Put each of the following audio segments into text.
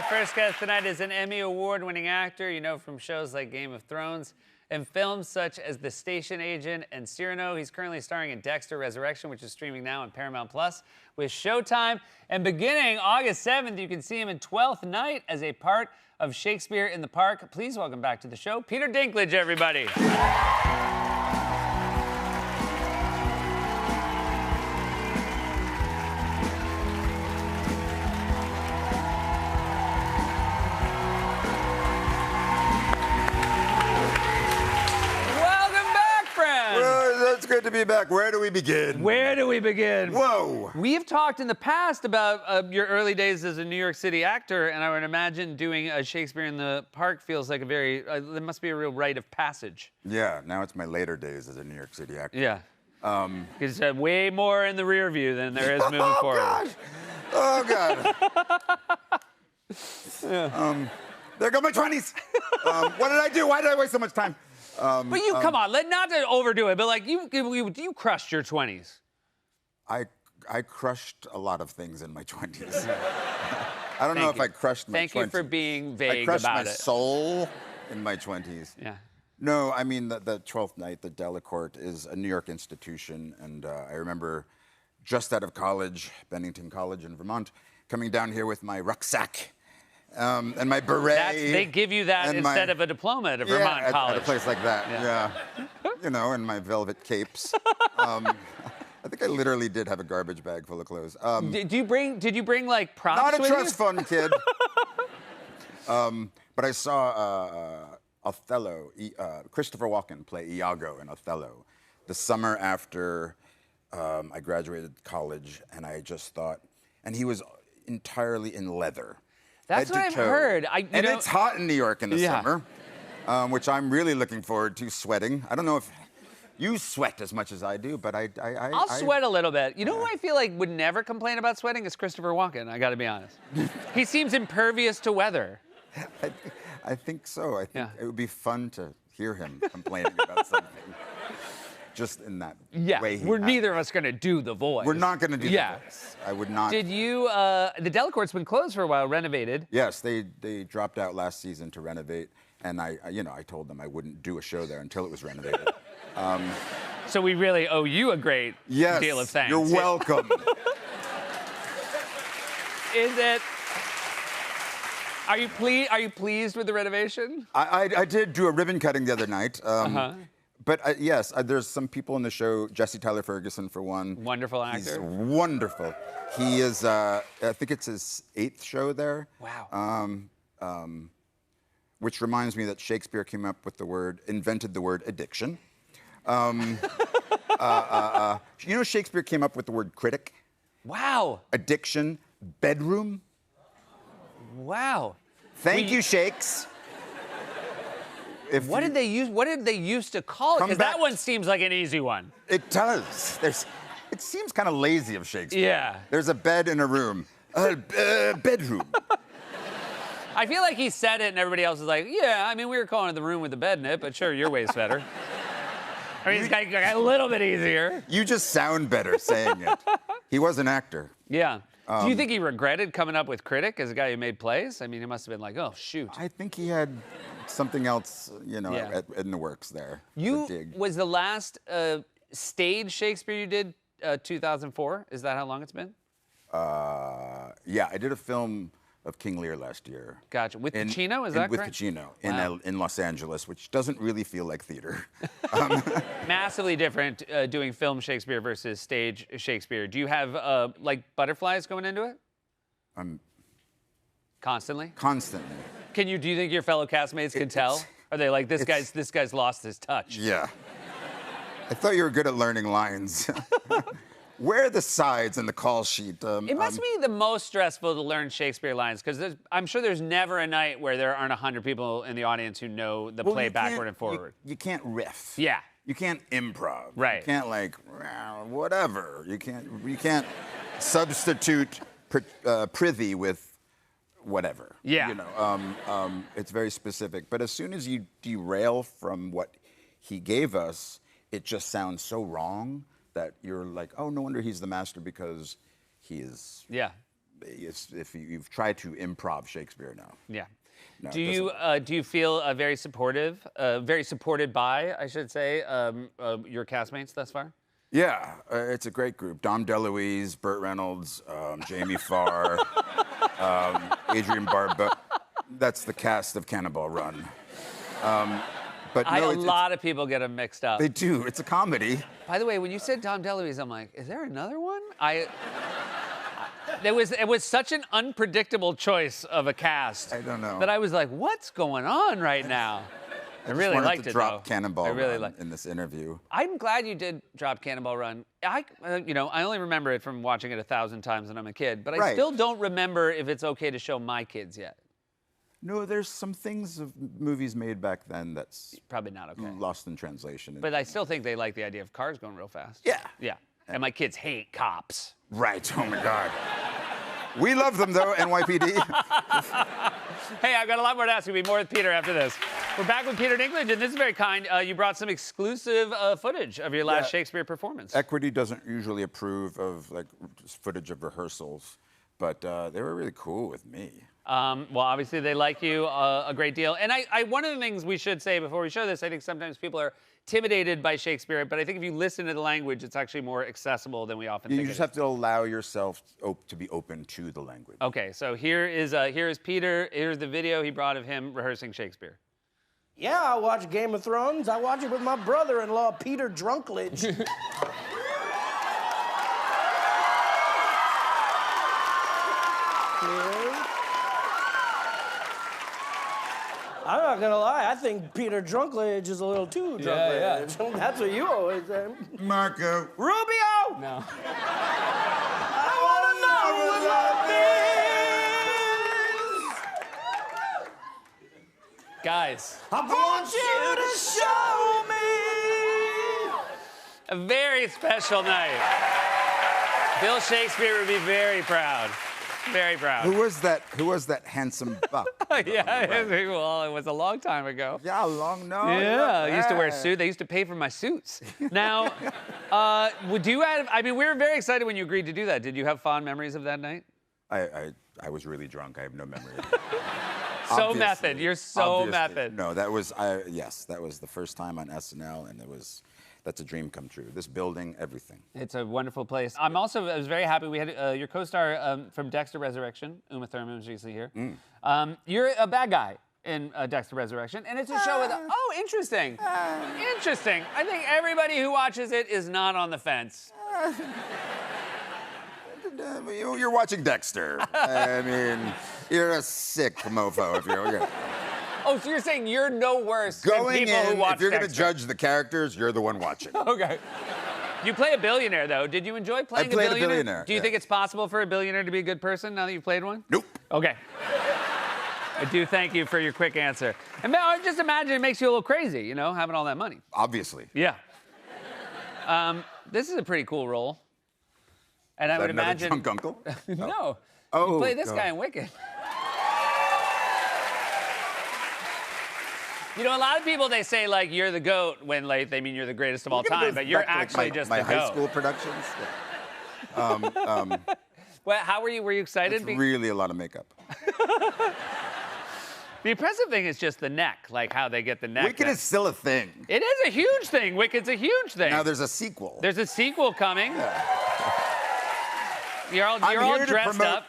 first guest tonight is an Emmy Award-winning actor you know from shows like Game of Thrones and films such as The Station Agent and Cyrano. He's currently starring in Dexter Resurrection, which is streaming now on Paramount Plus with Showtime. And beginning August 7th, you can see him in Twelfth Night as a part of Shakespeare in the Park. Please welcome back to the show, Peter Dinklage, everybody. It's good to be back. Where do we begin? Where do we begin? Whoa. We've talked in the past about your early days as a New York City actor, and I would imagine doing a Shakespeare in the Park feels like a very, there must be a real rite of passage. Yeah, now it's my later days as a New York City actor. Yeah. Because way more in the rear view than there is moving forward. God. Oh, God. Yeah. There go my 20s. What did I do? Why did I waste so much time? But you, come on, not to overdo it, but like you crushed your 20s. I crushed a lot of things in my 20s. I don't know if I crushed my 20s. Thank you for being vague about it. I crushed my soul in my 20s. Yeah. No, I mean, the Twelfth Night, the Delacorte, is a New York institution. And I remember just out of college, Bennington College in Vermont, coming down here with my rucksack. And my beret. They give you that instead of a diploma at a Vermont college. At a place like that, yeah. You know, and my velvet capes. I think I literally did have a garbage bag full of clothes. Did you bring like props Not a with trust you? fund kid. But I saw Othello, Christopher Walken play Iago in Othello the summer after I graduated college, and I just thought, and he was entirely in leather. That's what I've heard. And it's hot in New York in the summer, which I'm really looking forward to sweating. I don't know if you sweat as much as I do, but I'll sweat a little bit. You know who I feel like would never complain about sweating is Christopher Walken, I gotta be honest. He seems impervious to weather. I think so. I think it would be fun to hear him complaining about something. Just in that way. We're neither of us going to do the voice. We're not going to do the voice. I would not. Did you, the Delacorte's been closed for a while, renovated. Yes, they dropped out last season to renovate, and I told them I wouldn't do a show there until it was renovated. So we really owe you a great deal of thanks. You're welcome. Is it? Are you pleased with the renovation? I did do a ribbon cutting the other night. But yes, there's some people in the show. Jesse Tyler Ferguson, for one. Wonderful actor. He's wonderful. He is, I think it's his 8th show there. Wow. Which reminds me that Shakespeare invented the word addiction. You know, Shakespeare came up with the word critic. Wow. Addiction, bedroom. Wow. Thank you, Shakes. What did they use to call it? Because that one seems like an easy one. It does. It seems kind of lazy of Shakespeare. Yeah. There's a bed in a room. Bedroom. I feel like he said it and everybody else is like, yeah, I mean, we were calling it the room with the bed in it, but sure, your way's better. I mean, it's got a little bit easier. You just sound better saying it. He was an actor. Yeah. Do you think he regretted coming up with Critic as a guy who made plays? I mean, he must have been like, oh, shoot. I think he had something else, in the works there. Was the last stage Shakespeare you did 2004? Is that how long it's been? Yeah, I did a film of King Lear last year. Gotcha. With Pacino, is that correct? With Pacino in Los Angeles, which doesn't really feel like theater. Massively different doing film Shakespeare versus stage Shakespeare. Do you have like butterflies going into it? Constantly? Constantly. Do you think your fellow castmates can tell? Are they like, this guy's lost his touch? Yeah. I thought you were good at learning lines. Where are the sides in the call sheet? It must be the most stressful to learn Shakespeare lines, because I'm sure there's never a night where there aren't 100 people in the audience who know the play backward and forward. You can't riff. Yeah. You can't improv. Right. You can't whatever. You can't substitute prithee with whatever. Yeah. You know, it's very specific. But as soon as you derail from what he gave us, it just sounds so wrong that you're like, oh, no wonder he's the master, because he is if you've tried to improv Shakespeare now. Yeah. No, do it you feel very supportive, very supported by, I should say, your castmates thus far? Yeah, it's a great group. Dom DeLuise, Burt Reynolds, Jamie Farr, Adrian Barbeau. That's the cast of Cannonball Run. But no, A lot of people get them mixed up. they do. It's a comedy. By the way, when you said Dom DeLuise, I'm like, is there another one? It was such an unpredictable choice of a cast. I don't know. That I was like, what's going on right now? I really wanted liked to it, drop though. Cannonball I really Run liked. in this interview. I'm glad you did drop Cannonball Run. I only remember it from watching it 1,000 times when I'm a kid, but I Right. still don't remember if it's okay to show my kids yet. No, there's some things of movies made back then that's Probably not okay. lost in translation. But I still think they like the idea of cars going real fast. Yeah. Yeah. And my kids hate cops. Right. Oh my God. We love them though, NYPD. Hey, I've got a lot more to ask you. We'll be more with Peter after this. We're back with Peter Dinklage, and this is very kind. You brought some exclusive footage of your last Shakespeare performance. Equity doesn't usually approve of like footage of rehearsals, but they were really cool with me. Well, obviously they like you a great deal. And one of the things we should say before we show this, I think sometimes people are intimidated by Shakespeare, but I think if you listen to the language, it's actually more accessible than we often think. You just have to allow yourself to be open to the language. Okay, so here is Peter. Here's the video he brought of him rehearsing Shakespeare. Yeah, I watch Game of Thrones. I watch it with my brother-in-law, Peter Drunklage. I'm not gonna lie, I think Peter Drunklage is a little too Drunklage. Yeah. That's what you always say. Marco. Rubio! No. I wanna know what love is! Guys, I want you to show me! a very special night. Bill Shakespeare would be very proud. Very proud. Who was that handsome buck? Yeah, well, it was a long time ago. Yeah, long no. Yeah, I used to wear a suit. suit. They used to pay for my suits. Now, would you have, I mean, we were very excited when you agreed to do that. Did you have fond memories of that night? I was really drunk. I have no memory. So Obviously. method. You're so Obviously. method. No, that was yes, that was the first time on SNL, and that's a dream come true. This building, everything. It's a wonderful place. I was very happy. We had your co-star from Dexter Resurrection, Uma Thurman, was recently here. You're a bad guy in Dexter Resurrection, and it's a show with, oh, interesting. Interesting. I think everybody who watches it is not on the fence. You're watching Dexter. I mean, you're a sick mofo if you're Oh, so you're saying you're no worse than going people who in. watch If you're going to Dexter. judge the characters, you're the one watching. Okay. You play a billionaire, though. Did you enjoy playing played a a billionaire? billionaire, Do you yeah. think it's possible for a billionaire to be a good person now that you've played one? Nope. Okay. I do thank you for your quick answer. And I just imagine it makes you a little crazy, you know, having all that money. Obviously. Yeah. This is a pretty cool role. And I Is that would another imagine. drunk uncle? No. Oh, You play this God. guy in Wicked. You know, a lot of people, they say, like, you're the GOAT when, like, they mean you're the greatest of all time, but you're actually just my the high GOAT. school productions. Well, how were you? Were you excited? It's really a lot of makeup. The impressive thing is just the neck, like how they get the neck. Wicked is still a thing. It is a huge thing. Wicked's a huge thing. Now there's a sequel. There's a sequel coming. You're all I'm here to dressed promote up.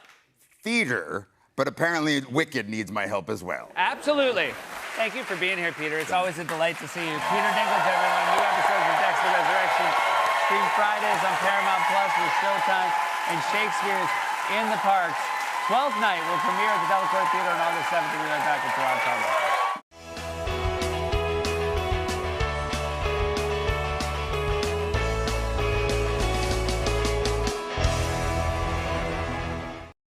theater, but apparently Wicked needs my help as well. Absolutely. Thank you for being here, Peter. It's always a delight to see you. Peter Dinklage, everyone. New episodes of Dexter Resurrection. Stream Fridays on Paramount Plus with Showtime and Shakespeare's In the Parks. 12th night will premiere at the Delacorte Theater on August 7th. We'll be right back with Toronto.